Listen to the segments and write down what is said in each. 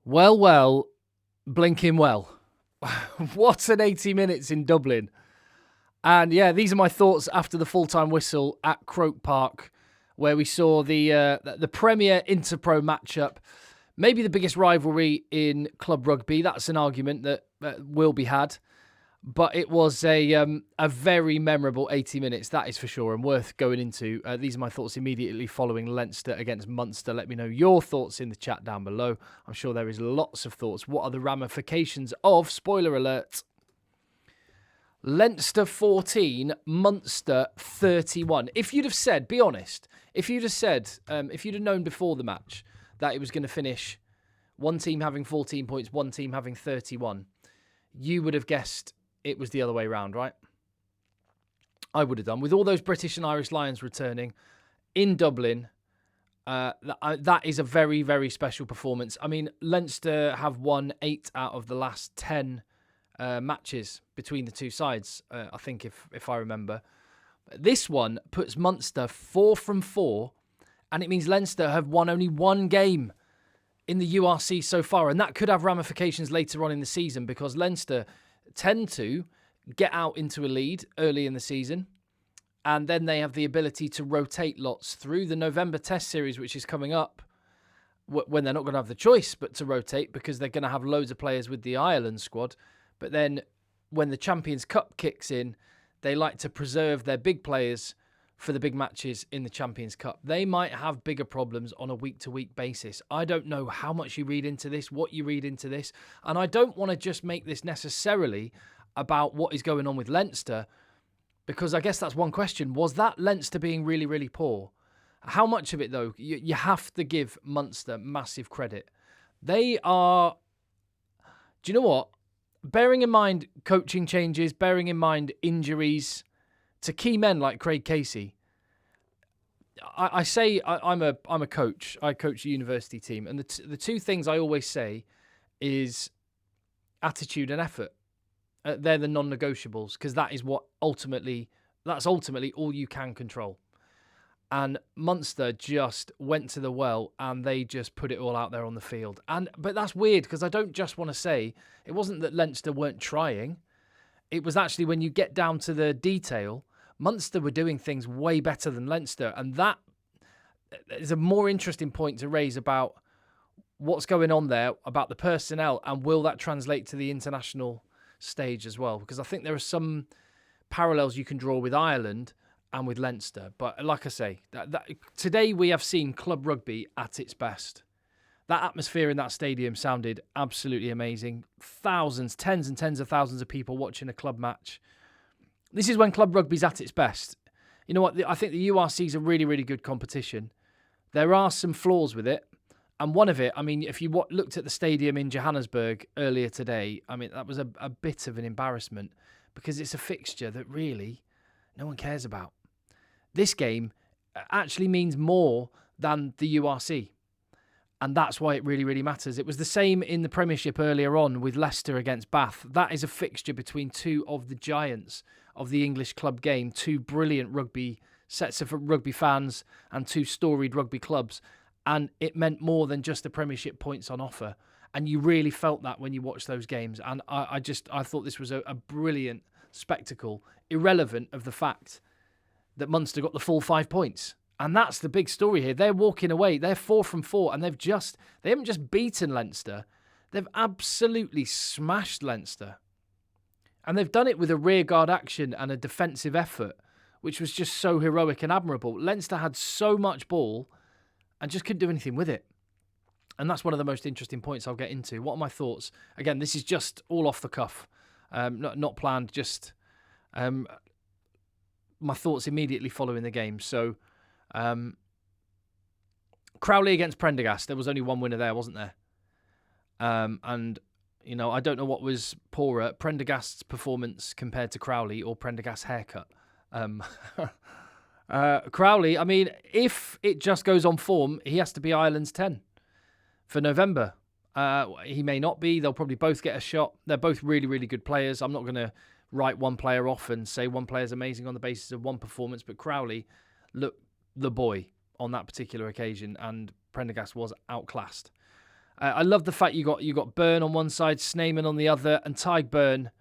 Well, blinking well. What an 80 minutes in Dublin. And yeah, these are my thoughts after the full-time whistle at Croke Park, where we saw the Premier Interpro matchup. Maybe the biggest rivalry in club rugby. That's an argument that will be had. But it was a very memorable 80 minutes, that is for sure, and worth going into. These are my thoughts immediately following Leinster against Munster. Let me know your thoughts in the chat down below. I'm sure there is lots of thoughts. What are the ramifications of, spoiler alert, Leinster 14, Munster 31? If you'd have said, be honest, if you'd have known before the match that it was going to finish one team having 14 points, one team having 31, you would have guessed it was the other way round, right? I would have done. With all those British and Irish Lions returning in Dublin, that is a very, very special performance. I mean, Leinster have won 8 out of the last 10 matches between the two sides, I think, if I remember. This one puts Munster 4 from 4, and it means Leinster have won only one game in the URC so far, and that could have ramifications later on in the season because Leinster tend to get out into a lead early in the season, and then they have the ability to rotate lots through the November Test Series, which is coming up, when they're not going to have the choice but to rotate because they're going to have loads of players with the Ireland squad. But then when the Champions Cup kicks in, they like to preserve their big players for the big matches in the Champions Cup. They might have bigger problems on a week-to-week basis. I don't know how much you read into this, what you read into this, and I don't want to just make this necessarily about what is going on with Leinster, because I guess that's one question. Was that Leinster being really, really poor? How much of it, though? You have to give Munster massive credit. They are... Do you know what? Bearing in mind coaching changes, bearing in mind injuries to key men like Craig Casey, I'm a coach. I coach a university team, and the two things I always say is attitude and effort. They're the non-negotiables because that's ultimately all you can control. And Munster just went to the well and they just put it all out there on the field. But that's weird because I don't just want to say it wasn't that Leinster weren't trying. It was actually when you get down to the detail, Munster were doing things way better than Leinster. And that is a more interesting point to raise about what's going on there, about the personnel, and will that translate to the international stage as well? Because I think there are some parallels you can draw with Ireland and with Leinster. But like I say, today we have seen club rugby at its best. That atmosphere in that stadium sounded absolutely amazing. Thousands, tens and tens of thousands of people watching a club match. This is when club rugby's at its best. You know what? I think the URC is a really, really good competition. There are some flaws with it. And one of it, I mean, if you looked at the stadium in Johannesburg earlier today, I mean, that was a bit of an embarrassment because it's a fixture that really no one cares about. This game actually means more than the URC. And that's why it really, really matters. It was the same in the Premiership earlier on with Leicester against Bath. That is a fixture between two of the giants of the English club game, two brilliant rugby sets of rugby fans and two storied rugby clubs. And it meant more than just the Premiership points on offer. And you really felt that when you watched those games. And I thought this was a brilliant spectacle, irrelevant of the fact that Munster got the full 5 points. And that's the big story here. They're walking away. They're 4 from 4, and they haven't just beaten Leinster. They've absolutely smashed Leinster. And they've done it with a rearguard action and a defensive effort, which was just so heroic and admirable. Leinster had so much ball and just couldn't do anything with it. And that's one of the most interesting points I'll get into. What are my thoughts? Again, this is just all off the cuff, not planned, just my thoughts immediately following the game. So, Crowley against Prendergast, there was only one winner there, wasn't there? And, you know, I don't know what was poorer, Prendergast's performance compared to Crowley or Prendergast's haircut. Crowley, I mean, if it just goes on form, he has to be Ireland's 10 for November. He may not be. They'll probably both get a shot. They're both really, really good players. I'm not going to write one player off and say one player's amazing on the basis of one performance, but Crowley looked the boy on that particular occasion, and Prendergast was outclassed. I love the fact you got Byrne on one side, Sneijman on the other, and Tyg Byrne.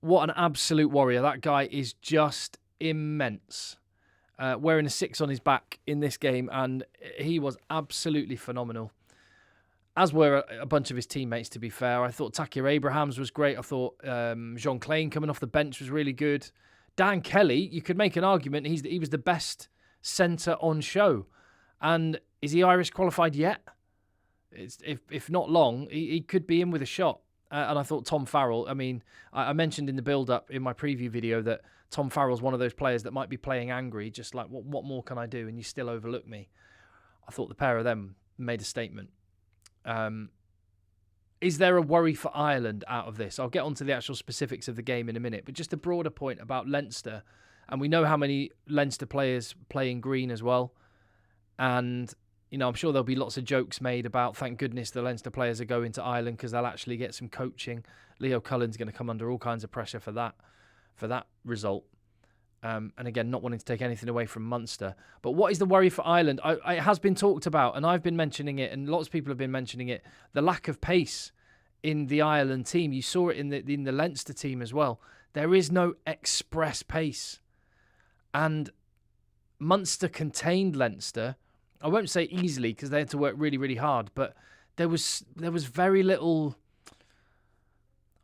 What an absolute warrior. That guy is just immense. Wearing a 6 on his back in this game, and he was absolutely phenomenal. As were a bunch of his teammates, to be fair. I thought Takir Abrahams was great. I thought Jean Klein coming off the bench was really good. Dan Kelly, you could make an argument he was the best centre on show. And is he Irish qualified yet? If not long, he could be in with a shot. And I thought Tom Farrell, I mean, I mentioned in the build-up in my preview video that Tom Farrell's one of those players that might be playing angry, just like, what more can I do? And you still overlook me. I thought the pair of them made a statement. Is there a worry for Ireland out of this? I'll get onto the actual specifics of the game in a minute, but just a broader point about Leinster. And we know how many Leinster players play in green as well. And, you know, I'm sure there'll be lots of jokes made about, thank goodness the Leinster players are going to Ireland because they'll actually get some coaching. Leo Cullen's going to come under all kinds of pressure for that result. And again, not wanting to take anything away from Munster. But what is the worry for Ireland? It has been talked about, and I've been mentioning it, and lots of people have been mentioning it, the lack of pace in the Ireland team. You saw it in the Leinster team as well. There is no express pace. And Munster contained Leinster. I won't say easily because they had to work really, really hard, but there was very little,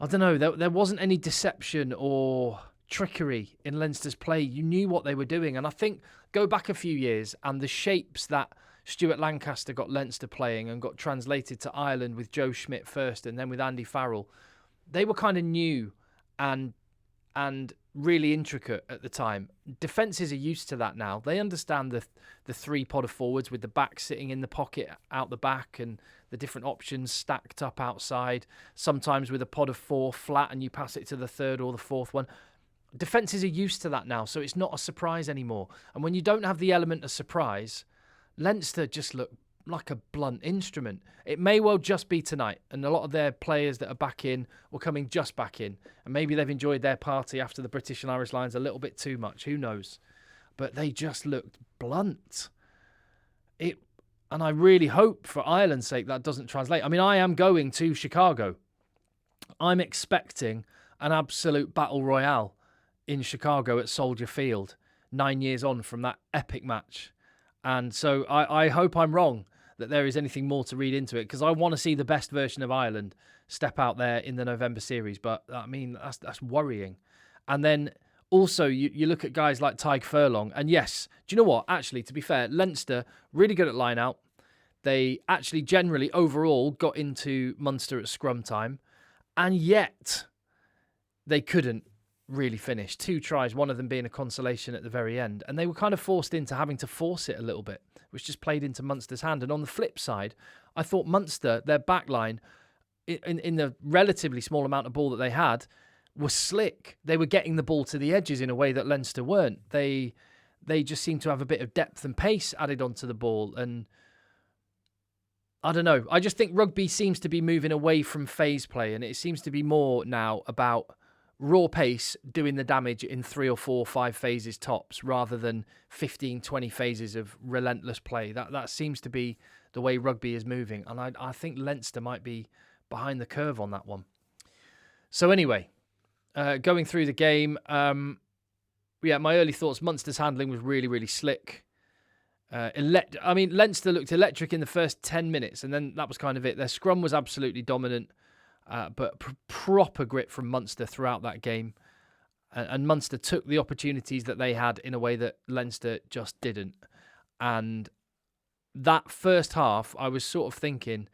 I don't know, there wasn't any deception or trickery in Leinster's play. You knew what they were doing. And I think go back a few years and the shapes that Stuart Lancaster got Leinster playing and got translated to Ireland with Joe Schmidt first and then with Andy Farrell, they were kind of new and really intricate at the time. Defences are used to that now. They understand the three pod of forwards with the back sitting in the pocket out the back and the different options stacked up outside, sometimes with a pod of 4 flat and you pass it to the third or the fourth one. Defences are used to that now, so it's not a surprise anymore. And when you don't have the element of surprise, Leinster just look like a blunt instrument. It may well just be tonight, and a lot of their players that are back in were coming just back in, and maybe they've enjoyed their party after the British and Irish Lions a little bit too much. Who knows? But they just looked blunt. And I really hope for Ireland's sake that doesn't translate. I mean, I am going to Chicago. I'm expecting an absolute battle royale in Chicago at Soldier Field 9 years on from that epic match. And so I hope I'm wrong that there is anything more to read into it, because I want to see the best version of Ireland step out there in the November series. But I mean, that's worrying. And then also you look at guys like Tyg Furlong. And yes, do you know what? Actually, to be fair, Leinster, really good at line out. They actually generally overall got into Munster at scrum time. And yet they couldn't really finish. 2 tries, one of them being a consolation at the very end. And they were kind of forced into having to force it a little bit, which just played into Munster's hand. And on the flip side, I thought Munster, their backline, in the relatively small amount of ball that they had, was slick. They were getting the ball to the edges in a way that Leinster weren't. They just seemed to have a bit of depth and pace added onto the ball. And I don't know. I just think rugby seems to be moving away from phase play, and it seems to be more now about raw pace doing the damage in 3 or 4 or 5 phases tops, rather than 15, 20 phases of relentless play. That seems to be the way rugby is moving. And I think Leinster might be behind the curve on that one. So anyway, going through the game, my early thoughts, Munster's handling was really, really slick. Leinster looked electric in the first 10 minutes, and then that was kind of it. Their scrum was absolutely dominant. But proper grit from Munster throughout that game. And Munster took the opportunities that they had in a way that Leinster just didn't. And that first half, I was sort of thinking,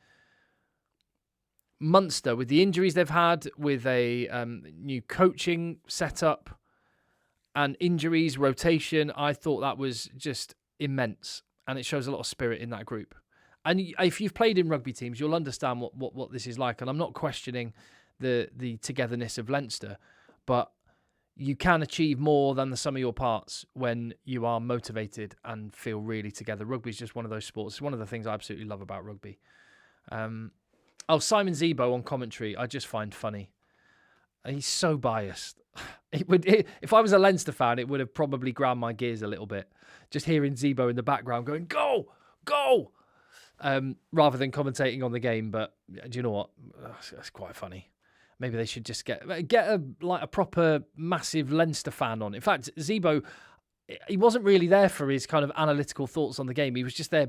Munster, with the injuries they've had, with a new coaching setup and injuries, rotation, I thought that was just immense. And it shows a lot of spirit in that group. And if you've played in rugby teams, you'll understand what this is like. And I'm not questioning the togetherness of Leinster, but you can achieve more than the sum of your parts when you are motivated and feel really together. Rugby is just one of those sports. It's one of the things I absolutely love about rugby. Simon Zebo on commentary, I just find funny. He's so biased. If I was a Leinster fan, it would have probably ground my gears a little bit. Just hearing Zebo in the background going, "Go, go!" rather than commentating on the game. But do you know what? That's quite funny. Maybe they should just get a proper massive Leinster fan on. In fact, Zebo, he wasn't really there for his kind of analytical thoughts on the game. He was just there.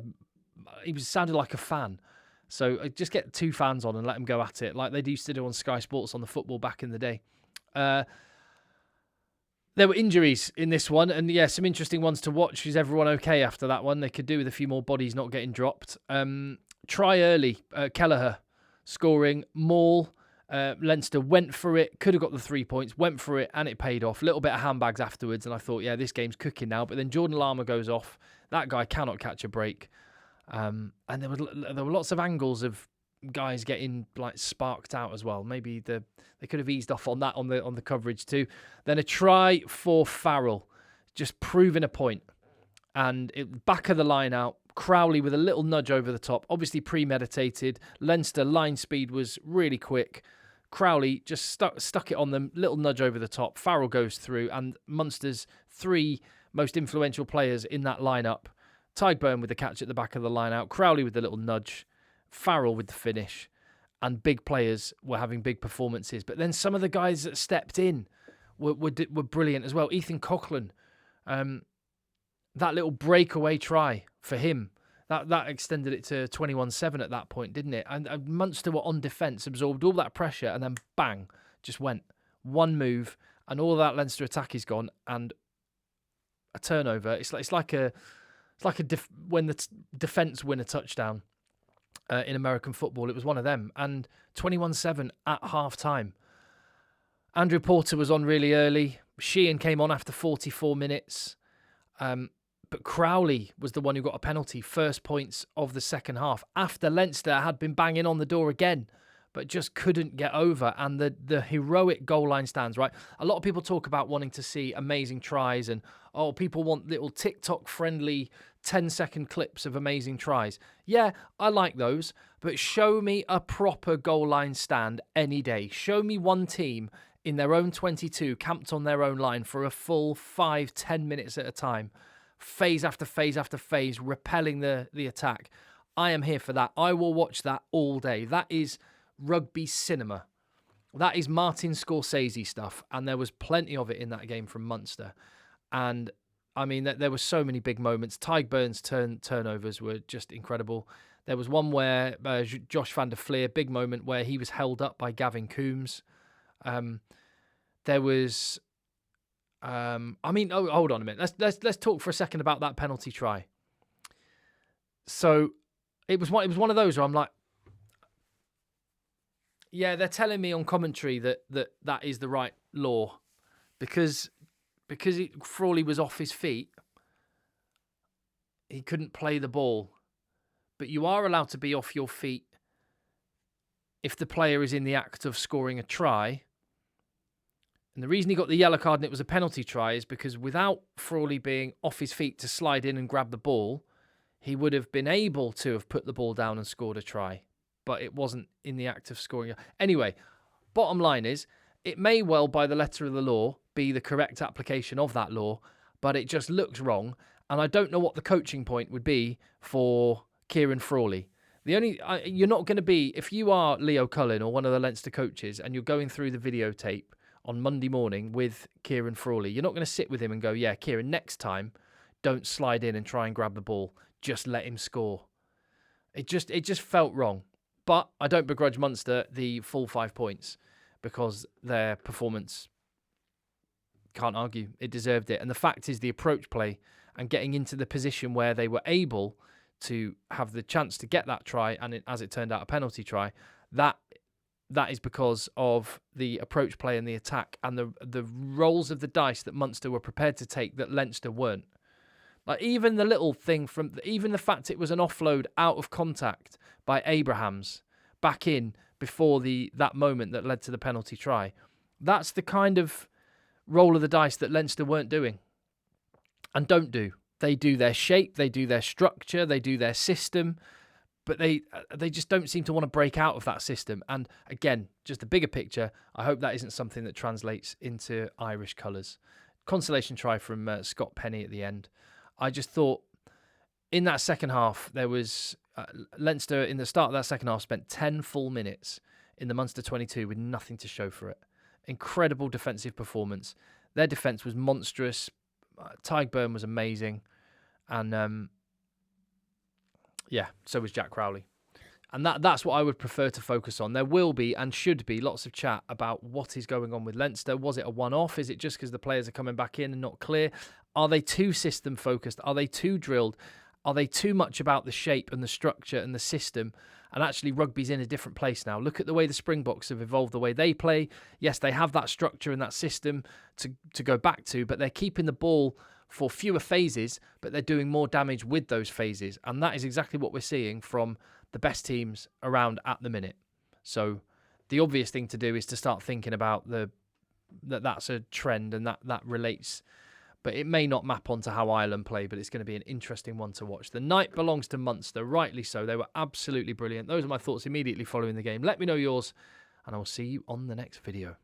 He sounded like a fan. So just get 2 fans on and let them go at it, like they used to do on Sky Sports on the football back in the day. There were injuries in this one, and yeah, some interesting ones to watch. Is everyone okay after that one? They could do with a few more bodies not getting dropped. Try early, Kelleher scoring. Maul, Leinster went for it, could have got the 3 points, went for it, and it paid off. A little bit of handbags afterwards, and I thought, yeah, this game's cooking now. But then Jordan Lama goes off. That guy cannot catch a break. And there were lots of angles of guys getting like sparked out as well. Maybe they could have eased off on that on the coverage too. Then a try for Farrell, just proving a point, and back of the line out. Crowley with a little nudge over the top, obviously premeditated. Leinster line speed was really quick. Crowley just stuck it on them, little nudge over the top. Farrell goes through, and Munster's 3 most influential players in that lineup. Tadhg with the catch at the back of the line out, Crowley with the little nudge, Farrell with the finish, and big players were having big performances. But then some of the guys that stepped in were brilliant as well. Ethan Coughlin, that little breakaway try for him, that extended it to 21-7 at that point, didn't it? And Munster were on defence, absorbed all that pressure, and then bang, just went. One move, and all that Leinster attack is gone, and a turnover. It's like when the defence win a touchdown in American football. It was one of them. And 21-7 at half-time. Andrew Porter was on really early. Sheehan came on after 44 minutes. But Crowley was the one who got a penalty. First points of the second half. After Leinster had been banging on the door again, but just couldn't get over. And the heroic goal line stands, right? A lot of people talk about wanting to see amazing tries and, people want little TikTok-friendly 10-second clips of amazing tries. Yeah, I like those, but show me a proper goal line stand any day. Show me one team in their own 22, camped on their own line for a full 5-10 minutes at a time, phase after phase after phase, repelling the attack. I am here for that. I will watch that all day. That is rugby cinema. That is Martin Scorsese stuff, and there was plenty of it in that game from Munster. And I mean, there were so many big moments. Tadhg Beirne's turnovers were just incredible. There was one where Josh van der Fleer, big moment where he was held up by Gavin Coombs. There was, hold on a minute. Let's talk for a second about that penalty try. So it was one of those where I'm like, yeah, they're telling me on commentary that is the right law because Frawley was off his feet. He couldn't play the ball. But you are allowed to be off your feet if the player is in the act of scoring a try. And the reason he got the yellow card and it was a penalty try is because without Frawley being off his feet to slide in and grab the ball, he would have been able to have put the ball down and scored a try. But it wasn't in the act of scoring. Anyway, bottom line is, it may well, by the letter of the law, be the correct application of that law, but it just looks wrong. And I don't know what the coaching point would be for Kieran Frawley. You're not going to be, if you are Leo Cullen or one of the Leinster coaches and you're going through the videotape on Monday morning with Kieran Frawley, you're not going to sit with him and go, yeah, Kieran, next time, don't slide in and try and grab the ball. Just let him score. It just felt wrong. But I don't begrudge Munster the full 5 points because their performance, can't argue, it deserved it. And the fact is the approach play and getting into the position where they were able to have the chance to get that try, and as it turned out, a penalty try, that is because of the approach play and the attack and the rolls of the dice that Munster were prepared to take that Leinster weren't. Like even the little thing even the fact it was an offload out of contact by Abrahams back in before that moment that led to the penalty try. That's the kind of roll of the dice that Leinster weren't doing and don't do. They do their shape, they do their structure, they do their system, but they just don't seem to want to break out of that system. And again, just the bigger picture, I hope that isn't something that translates into Irish colours. Consolation try from Scott Penny at the end. I just thought in that second half, there was Leinster, in the start of that second half, spent 10 full minutes in the Munster 22 with nothing to show for it. Incredible defensive performance. Their defence was monstrous. Tadhg was amazing. And, so was Jack Crowley. And that's what I would prefer to focus on. There will be and should be lots of chat about what is going on with Leinster. Was it a one-off? Is it just because the players are coming back in and not clear? Are they too system-focused? Are they too drilled? Are they too much about the shape and the structure and the system? And actually, rugby's in a different place now. Look at the way the Springboks have evolved, the way they play. Yes, they have that structure and that system to go back to, but they're keeping the ball for fewer phases, but they're doing more damage with those phases. And that is exactly what we're seeing from the best teams around at the minute. So the obvious thing to do is to start thinking about that's a trend and that relates. But it may not map onto how Ireland play, but it's going to be an interesting one to watch. The night belongs to Munster, rightly so. They were absolutely brilliant. Those are my thoughts immediately following the game. Let me know yours, and I will see you on the next video.